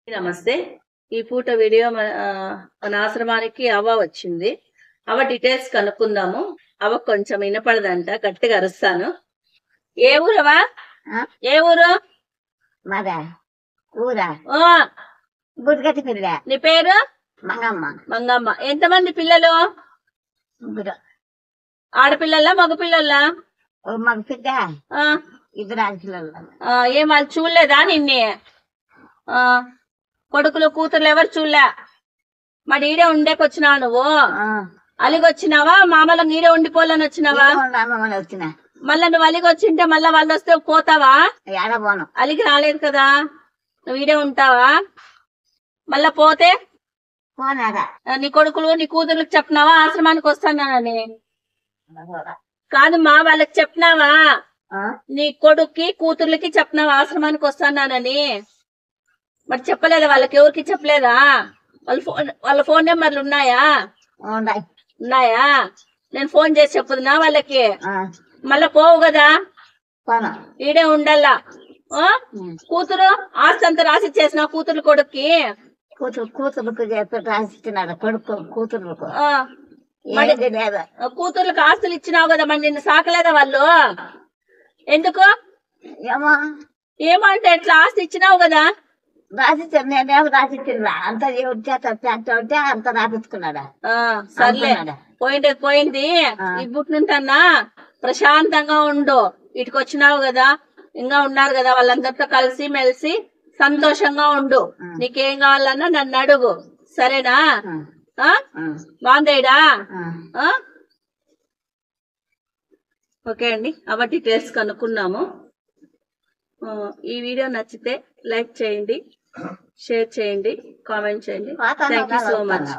నమస్తే. ఈ పూట వీడియో మన ఆశ్రమానికి అవ్వ వచ్చింది. అవ్వ డీటెయిల్స్ కనుక్కుందాము. అవ్వ కొంచెం వినపడదంట, గట్టిగా అరుస్తాను. ఏ ఊరవా? ఏ ఊరు? మాదా ఊరా ఓ గుడిగట్టి పిల్ల. నీ పేరు? మంగమ్మ. మంగమ్మ. ఎంతమంది పిల్లలు? ముగ్గురు. ఆడపిల్లలా మగపిల్లలా? ఓ మగ పిల్ల, ఆ, ఇద్దరు ఆడపిల్లలు. ఏం వాళ్ళు చూడలేదా నిన్నే? కొడుకులు కూతుర్లు ఎవరు చూడలే? మరి ఈడే ఉండేకొచ్చినావు నువ్వు? అలిగొచ్చినావా? మామూలుగా ఈడే ఉండిపోవాలని వచ్చినావా? వచ్చిన మళ్ళా నువ్వు అలిగి వచ్చింటే మళ్ళా వాళ్ళు వస్తే పోతావా? ఏడ పోను. అలిగి రాలేదు కదా, నువ్వు ఈడే ఉంటావా? మళ్ళా పోతే పోనాడా? నీ కొడుకులు నీ కూతుర్లకు చెప్పినావా ఆశ్రమానికి వస్తానని? కాదు మా వాళ్ళకి చెప్పినావా? నీ కొడుక్కి కూతుర్లకి చెప్పినావా ఆశ్రమానికి వస్తానని? మరి చెప్పలేదా వాళ్ళకి? ఎవరికి చెప్పలేదా? వాళ్ళ ఫోన్ నెంబర్లు ఉన్నాయా? ఉన్నాయా? నేను ఫోన్ చేసి చెప్పుదునా వాళ్ళకి? మళ్ళా పోవు కదా, ఈడే ఉండాలా. కూతురు ఆస్తి అంతా రాసి ఇచ్చేసిన కూతురు కొడుక్కి? కూతురుకు రాసిచ్చినాడు కొడుకు కూతురుకు. కూతుర్లకు ఆస్తులు ఇచ్చినావు కదా, మరి నిన్ను సాకలేదా వాళ్ళు? ఎందుకు? ఏమో అంటే ఎట్లా? ఆస్తి ఇచ్చినావు కదా. రాసిచ్చాను, నేనేమో రాసిచ్చిందా? అంత ఎవరి చేత ఉంటే అంత రాపించుకున్నాడా? సర్లే, పోయింది పోయింది. ఇబ్బుటి నుంచన్నా ప్రశాంతంగా ఉండు. ఇటుకు వచ్చినావు కదా, ఇంకా ఉన్నారు కదా వాళ్ళందరితో కలిసి మెలిసి సంతోషంగా ఉండు. నీకేం కావాలన్నా నన్ను అడుగు, సరేనా? బాగుందేడా? ఓకే అండి, అవ డీటెయిల్స్ కనుక్కున్నాము. ఈ వీడియో నచ్చితే లైక్ చేయండి, షేర్ చేయండి, కామెంట్ చేయండి. Thank you so much.